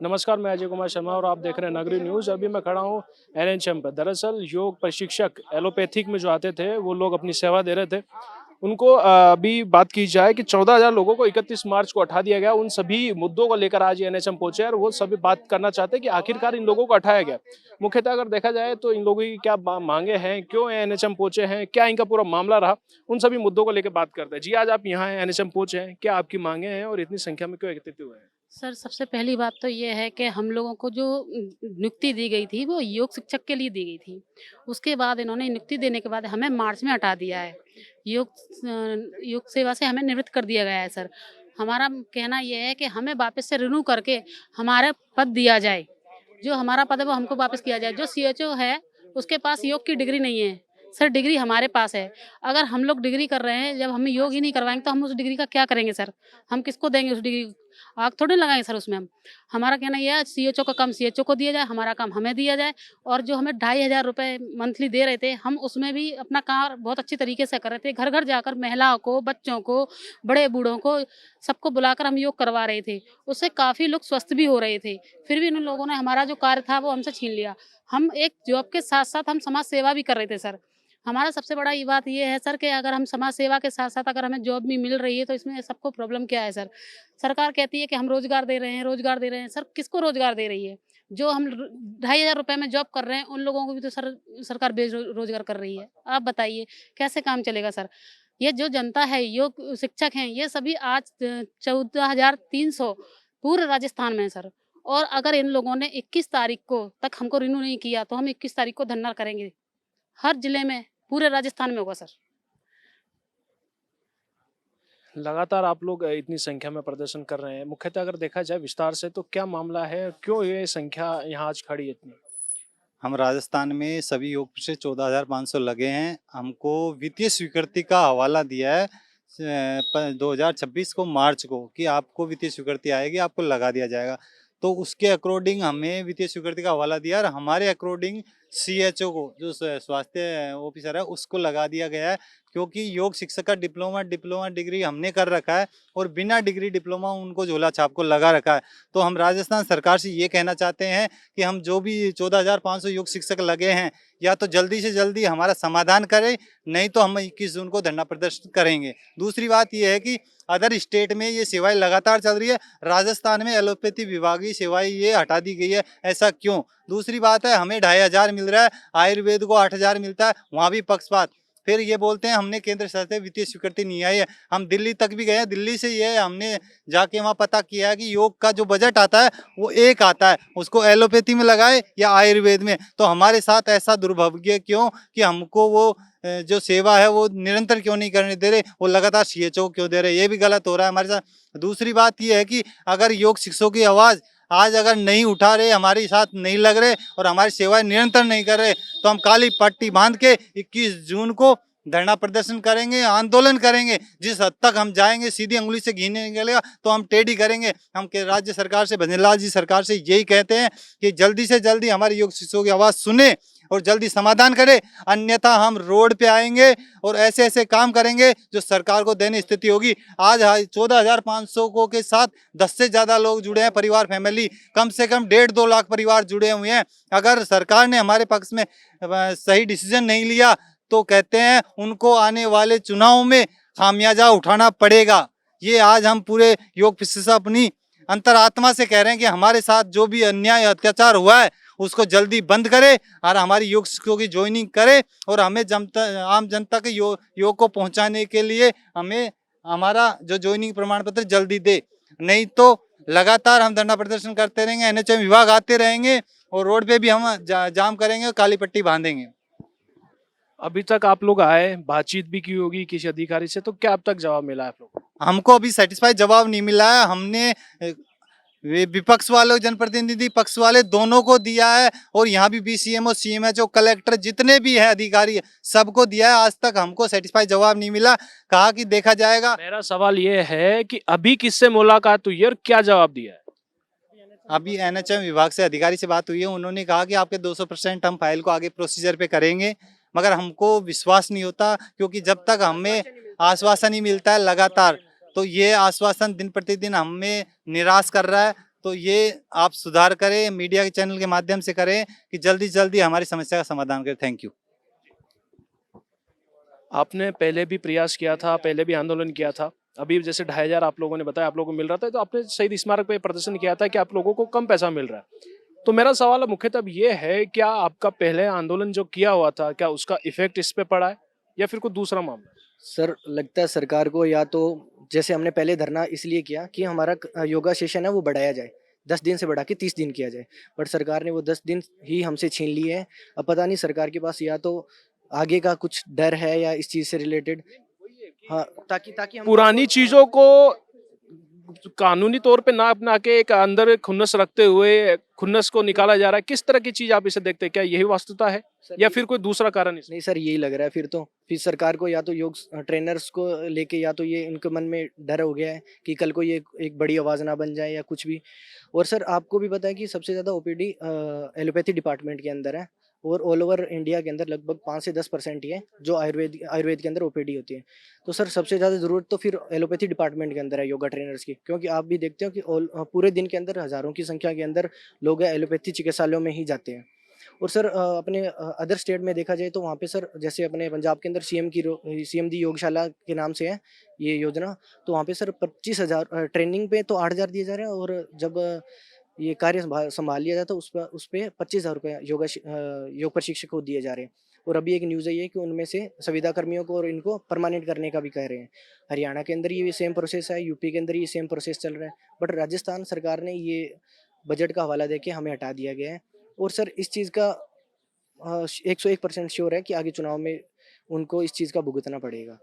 नमस्कार, मैं अजय कुमार शर्मा और आप देख रहे हैं नगरी न्यूज़। अभी मैं खड़ा हूँ एनएचएम पर। दरअसल योग प्रशिक्षक एलोपैथिक में जो आते थे, वो लोग अपनी सेवा दे रहे थे। उनको अभी बात की जाए कि 14,000 लोगों को 31 मार्च को हटा दिया गया। उन सभी मुद्दों को लेकर आज एनएचएम पहुंचे और वो सभी बात करना चाहते हैं कि आखिरकार इन लोगों को हटाया गया। मुख्यतः अगर देखा जाए तो इन लोगों की क्या मांगे हैं, क्यों एनएचएम पहुंचे हैं, क्या इनका पूरा मामला रहा, उन सभी मुद्दों को लेकर बात करते हैं। जी, आज आप यहाँ एनएचएम पहुंचे हैं, क्या आपकी मांगे हैं और इतनी संख्या में क्यों एकत्रित हुए हैं? सर, सबसे पहली बात तो ये है कि हम लोगों को जो नियुक्ति दी गई थी, वो योग शिक्षक के लिए दी गई थी। उसके बाद इन्होंने नियुक्ति देने के बाद हमें मार्च में हटा दिया है। योग सेवा से हमें निवृत्त कर दिया गया है सर। हमारा कहना ये है कि हमें वापस से रिन्यू करके हमारा पद दिया जाए। जो हमारा पद है, वो हमको वापस किया जाए। जो सीएचओ है, उसके पास योग की डिग्री नहीं है। सर, डिग्री हमारे पास है। अगर हम लोग डिग्री कर रहे हैं, जब हमें योग ही नहीं करवाएँगे, तो हम उस डिग्री का क्या करेंगे सर? हम किसको देंगे उस डिग्री? आग थोड़ी ना लगाएँगे सर उसमें हम। हमारा कहना ये है सीएचओ का काम सीएचओ को दिया जाए, हमारा काम हमें दिया जाए और जो हमें 2,500 रुपए मंथली दे रहे थे, हम उसमें भी अपना कार्य बहुत अच्छी तरीके से कर रहे थे। घर-घर जाकर महिलाओं को, बच्चों को, बड़े-बूढ़ों को सबको बुलाकर हम योग करवा रहे थे। उससे काफ़ी लोग स्वस्थ भी हो रहे थे। फिर भी इन लोगों ने हमारा जो कार्य था वो हमसे छीन लिया। हम एक जॉब के साथ-साथ हम समाज सेवा भी कर रहे थे सर। हमारा सबसे बड़ा ये बात ये है सर कि अगर हम समाज सेवा के साथ-साथ अगर हमें जॉब भी मिल रही है तो इसमें सबको प्रॉब्लम क्या है सर? सरकार कहती है कि हम रोज़गार दे रहे हैं, रोज़गार दे रहे हैं। सर, किसको रोज़गार दे रही है? जो हम र ₹2,500 में जॉब कर रहे हैं, उन लोगों को भी तो सरकार रोज़गार कर रही है। आप बताइए, कैसे काम चलेगा सर? ये जो जनता है, योग शिक्षक हैं, ये सभी आज 14,300 पूरे राजस्थान में है सर। और अगर इन लोगों ने 21 तारीख को तक हमको रिन्यू नहीं किया, तो हम 21 तारीख को धरना करेंगे। हर जिले में, पूरे राजस्थान में होगा सर। लगातार आप लोग इतनी संख्या में प्रदर्शन कर रहे हैं। मुख्यतः अगर देखा जाए विस्तार से तो क्या मामला है? क्यों ये संख्या यहाँ आज खड़ी है इतनी? हम राजस्थान में सभी योग से 14,500 लगे हैं। हमको वित्तीय स्वीकृति का हवाला दिया है 2026 को मार्च को कि आपको वित्तीय स्वीकृति आएगी, आपको लगा दिया जाएगा। तो उसके अकॉर्डिंग हमें वित्तीय स्वीकृति का हवाला दिया और हमारे अकॉर्डिंग सीएचओ को जो स्वास्थ्य ऑफिसर है उसको लगा दिया गया है, क्योंकि योग शिक्षक का डिप्लोमा डिग्री हमने कर रखा है और बिना डिग्री डिप्लोमा उनको झोला छाप को लगा रखा है। तो हम राजस्थान सरकार से ये कहना चाहते हैं कि हम जो भी 14,500 योग शिक्षक लगे हैं, या तो जल्दी से जल्दी हमारा समाधान करें, नहीं तो हम 21 जून को धरना प्रदर्शन करेंगे। दूसरी बात ये है कि अदर स्टेट में ये सेवाएं लगातार चल रही है, राजस्थान में एलोपैथी विभागीय सेवाएं ये हटा दी गई है, ऐसा क्यों? दूसरी बात है, हमें 2,500 मिल रहा है, आयुर्वेद को 8,000 मिलता है, वहाँ भी पक्षपात। फिर ये बोलते हैं हमने केंद्र सरकार से वित्तीय स्वीकृति नहीं आई है। हम दिल्ली तक भी गए हैं, दिल्ली से ये हमने जाके वहाँ पता किया है कि योग का जो बजट आता है वो एक आता है, उसको एलोपैथी में लगाए या आयुर्वेद में। तो हमारे साथ ऐसा दुर्भाग्य क्यों कि हमको वो जो सेवा है वो निरंतर क्यों नहीं करने दे रहे, वो लगातार सीएचओ क्यों दे रहे, ये भी गलत हो रहा है हमारे साथ। दूसरी बात ये है कि अगर योग शिक्षकों की आवाज़ आज अगर नहीं उठा रहे, हमारे साथ नहीं लग रहे और हमारी सेवाएं निरंतर नहीं कर रहे, तो हम काली पट्टी बांध के 21 जून को धरना प्रदर्शन करेंगे, आंदोलन करेंगे। जिस हद तक हम जाएंगे, सीधी अंगुली से घी नहीं निकलेगा तो हम टेढ़ी करेंगे। हम के राज्य सरकार से, भजनलाल जी सरकार से यही कहते हैं कि जल्दी से जल्दी हमारी योग शिक्षकों की आवाज़ सुने और जल्दी समाधान करे, अन्यथा हम रोड पे आएंगे और ऐसे ऐसे काम करेंगे जो सरकार को दैनीय स्थिति होगी। आज 14,500 को के साथ 10 से ज़्यादा लोग जुड़े हैं, परिवार फैमिली कम से कम 1.5-2 लाख परिवार जुड़े हुए हैं। अगर सरकार ने हमारे पक्ष में सही डिसीजन नहीं लिया तो कहते हैं उनको आने वाले चुनाव में खामियाजा उठाना पड़ेगा। ये आज हम पूरे योग से अपनी अंतरात्मा से कह रहे हैं कि हमारे साथ जो भी अन्याय अत्याचार हुआ है उसको जल्दी बंद करे और हमारी योग शिक्षकों की ज्वाइनिंग करे और हमें आम जनता के योग को पहुंचाने के लिए हमें हमारा जो ज्वाइनिंग प्रमाण पत्र जल्दी दे, नहीं तो लगातार हम धरना प्रदर्शन करते रहेंगे, एनएचएम विभाग आते रहेंगे और रोड पे भी हम जाम करेंगे और काली पट्टी बांधेंगे। अभी तक आप लोग आए, बातचीत भी की होगी किसी अधिकारी से, तो क्या अब तक जवाब मिला है आप लोग को? हमको अभी सेटिस्फाई जवाब नहीं मिला है। हमने विपक्ष वाले, जनप्रतिनिधि पक्ष वाले दोनों को दिया है और यहाँ भी बीसीएमओ, सीएमएचओ, कलेक्टर जितने भी है अधिकारी सबको दिया है। आज तक हमको सेटिस्फाई जवाब नहीं मिला। कहा कि देखा जाएगा। मेरा सवाल ये है कि अभी किससे मुलाकात हुई है और क्या जवाब दिया है? अभी एनएचएम विभाग से अधिकारी से बात हुई है, उन्होंने कहा कि आपके 200% हम फाइल को आगे प्रोसीजर पे करेंगे, मगर हमको विश्वास नहीं होता क्योंकि जब तक हमें आश्वासन ही मिलता है लगातार, तो ये आश्वासन दिन प्रतिदिन हमें निराश कर रहा है। तो ये आप सुधार करें, मीडिया के चैनल के माध्यम से करें कि जल्दी से जल्दी हमारी समस्या का समाधान करें। Thank you. आपने पहले भी प्रयास किया था, पहले भी आंदोलन किया था। अभी जैसे 2,500 आप लोगों ने बताया आप लोगों को मिल रहा था, तो आपने शहीद स्मारक पे प्रदर्शन किया था कि आप लोगों को कम पैसा मिल रहा है। तो मेरा सवाल मुख्यतः ये है, क्या आपका पहले आंदोलन जो किया हुआ था, क्या उसका इफ़ेक्ट इस पे पड़ा है या फिर कोई दूसरा मामला है? सर लगता है सरकार को, या तो जैसे हमने पहले धरना इसलिए किया कि हमारा योगा सेशन है वो बढ़ाया जाए, 10 दिन से बढ़ा के 30 दिन किया जाए, बट सरकार ने वो 10 दिन ही हमसे छीन लिए हैं। अब पता नहीं सरकार के पास या तो आगे का कुछ डर है या इस चीज़ से रिलेटेड। हाँ, ताकि ताकि हम पुरानी चीज़ों को कानूनी तौर पे ना अपना के एक अंदर खुन्नस रखते हुए खुन्नस को निकाला जा रहा है। किस तरह की चीज़ आप इसे देखते हैं? क्या यही वास्तविकता है या फिर कोई दूसरा कारण इसमें? नहीं सर, यही लग रहा है फिर तो। फिर सरकार को या तो योग ट्रेनर्स को लेके या तो ये इनके मन में डर हो गया है कि कल को ये एक बड़ी आवाज़ ना बन जाए या कुछ भी। और सर आपको भी पता है कि सबसे ज़्यादा ओपीडी एलोपैथी डिपार्टमेंट के अंदर है, और ऑल ओवर इंडिया के अंदर लगभग 5 से 10% ही है जो आयुर्वेद के अंदर ओपीडी होती है। तो सर सबसे ज़्यादा ज़रूरत तो फिर एलोपैथी डिपार्टमेंट के अंदर है योगा ट्रेनर्स की, क्योंकि आप भी देखते हो कि पूरे दिन के अंदर हज़ारों की संख्या के अंदर लोग एलोपैथी चिकित्सालयों में ही जाते हैं। और सर अपने अदर स्टेट में देखा जाए तो वहाँ पे सर जैसे अपने पंजाब के अंदर सीएम दी योगशाला के नाम से है ये योजना, तो वहाँ पे सर 25,000 ट्रेनिंग पे तो 8,000 दिए जा रहे हैं, और जब ये कार्य संभाल लिया जाता है उस पे 25,000 रुपये योग प्रशिक्षक को दिए जा रहे हैं। और अभी एक न्यूज़ आई है कि उनमें से संविदा कर्मियों को और इनको परमानेंट करने का भी कह रहे हैं। हरियाणा के अंदर ये सेम प्रोसेस है, यूपी के अंदर ये सेम प्रोसेस चल रहा है, बट राजस्थान सरकार ने ये बजट का हवाला देके हमें हटा दिया गया है। और सर इस चीज़ का 101% श्योर है कि आगे चुनाव में उनको इस चीज़ का भुगतना पड़ेगा।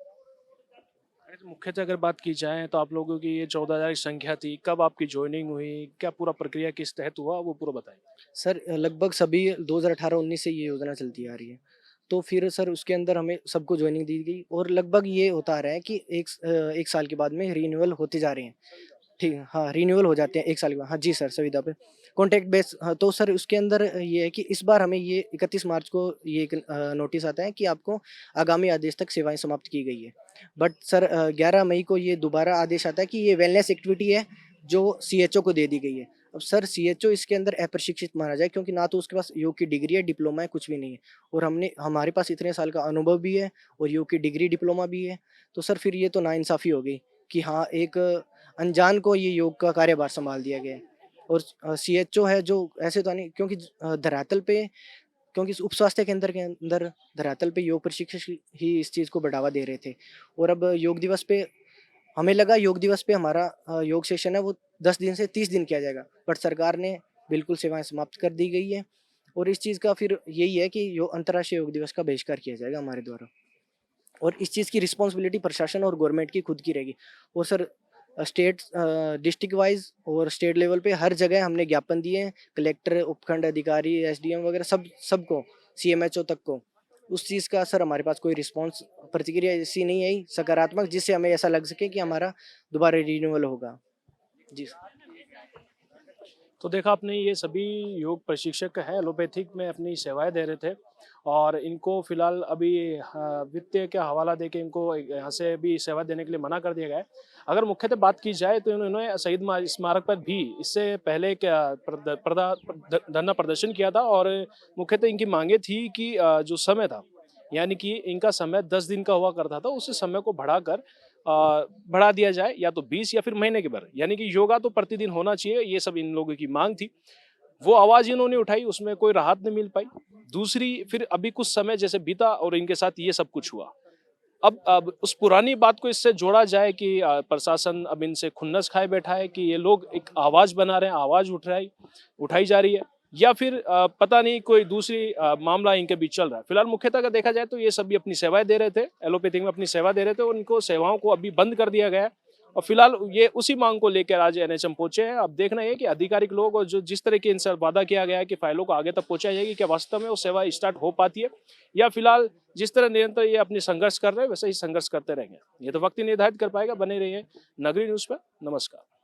अगर मुख्यतः अगर बात की जाए तो आप लोगों की ये 14,000 की संख्या थी, कब आपकी जॉइनिंग हुई, क्या पूरा प्रक्रिया किस तहत हुआ, वो पूरा बताएं। सर लगभग सभी 2018-19 से ये योजना चलती आ रही है। तो फिर सर उसके अंदर हमें सबको जॉइनिंग दी गई, और लगभग ये होता आ रहा है कि 1 साल के बाद में रिन्यूअल होते जा रहे हैं। ठीक है, हाँ, रिन्यूअल हो जाते हैं 1 साल के बाद। हाँ जी सर, संविदा पे कॉन्ट्रैक्ट बेस। हाँ, तो सर उसके अंदर ये है कि इस बार हमें ये 31 मार्च को ये एक नोटिस आता है कि आपको आगामी आदेश तक सेवाएँ समाप्त की गई है। बट सर 11 मई को ये दोबारा आदेश आता है कि ये वेलनेस एक्टिविटी है जो सीएचओ को दे दी गई है। अब सर सीएचओ इसके अंदर अप्रशिक्षित माना जाए, क्योंकि ना तो उसके पास योग की डिग्री है, डिप्लोमा है, कुछ भी नहीं है, और हमारे पास इतने साल का अनुभव भी है और योग की डिग्री डिप्लोमा भी है। तो सर फिर ये तो नाइंसाफ़ी हो गई कि हाँ, एक अनजान को ये योग का कार्यभार संभाल दिया गया है। और सीएचओ है जो ऐसे तो नहीं, क्योंकि धरातल पे, क्योंकि उप स्वास्थ्य केंद्र के अंदर धरातल पे योग प्रशिक्षक ही इस चीज़ को बढ़ावा दे रहे थे। और अब योग दिवस पे हमें लगा योग दिवस पे हमारा योग सेशन है वो 10 दिन से 30 दिन किया जाएगा, बट सरकार ने बिल्कुल सेवाएं समाप्त कर दी गई है। और इस चीज़ का फिर यही है कि अंतर्राष्ट्रीय योग दिवस का बहिष्कार किया जाएगा हमारे द्वारा, और इस चीज़ की रिस्पॉन्सिबिलिटी प्रशासन और गवर्नमेंट की खुद की रहेगी। और सर स्टेट डिस्ट्रिक्ट वाइज और स्टेट लेवल पे हर जगह हमने ज्ञापन दिए हैं, कलेक्टर, उपखंड अधिकारी, एसडीएम वगैरह सबको, सीएमएचओ तक को। उस चीज़ का सर हमारे पास कोई रिस्पॉन्स, प्रतिक्रिया ऐसी नहीं आई सकारात्मक जिससे हमें ऐसा लग सके कि हमारा दोबारा रिन्यूअल होगा। जी सर। तो देखा आपने, ये सभी योग प्रशिक्षक हैं, एलोपैथिक में अपनी सेवाएं दे रहे थे और इनको फिलहाल अभी वित्तीय का हवाला देके इनको यहाँ से भी सेवा देने के लिए मना कर दिया गया है। अगर मुख्यतः बात की जाए तो इन्होंने शहीद स्मारक पर भी इससे पहले क्या धरना प्रदर्शन किया था, और मुख्यतः इनकी मांगे थी कि जो समय था, यानी कि इनका समय 10 दिन का हुआ करता था, उस समय को बढ़ाकर बढ़ा दिया जाए, या तो 20 या फिर महीने के भर, यानी कि योगा तो प्रतिदिन होना चाहिए। ये सब इन लोगों की मांग थी, वो आवाज इन्होंने उठाई, उसमें कोई राहत नहीं मिल पाई। दूसरी, फिर अभी कुछ समय जैसे बीता और इनके साथ ये सब कुछ हुआ। अब उस पुरानी बात को इससे जोड़ा जाए कि प्रशासन अब इनसे खुन्नस खाए बैठा है कि ये लोग एक आवाज बना रहे हैं, आवाज उठाई जा रही है, या फिर पता नहीं कोई दूसरी मामला इनके बीच चल रहा है। फिलहाल मुख्यतः अगर देखा जाए तो ये सभी अपनी सेवाएं दे रहे थे, एलोपैथिक में अपनी सेवा दे रहे थे, और उनको सेवाओं को अभी बंद कर दिया गया है। और फिलहाल ये उसी मांग को लेकर आज एनएचएम पहुंचे हैं। अब देखना है कि आधिकारिक लोग और जो जिस तरह के इनसे वादा किया गया है कि फाइलों को आगे तक पहुंचाई जाएगी, क्या वास्तव में वो सेवा स्टार्ट हो पाती है, या फिलहाल जिस तरह निरंतर ये अपनी संघर्ष कर रहे हैं वैसे ही संघर्ष करते रहेंगे। ये तो वक्त ही निर्धारित कर पाएगा। बने रहिए नगरी न्यूज पर। नमस्कार।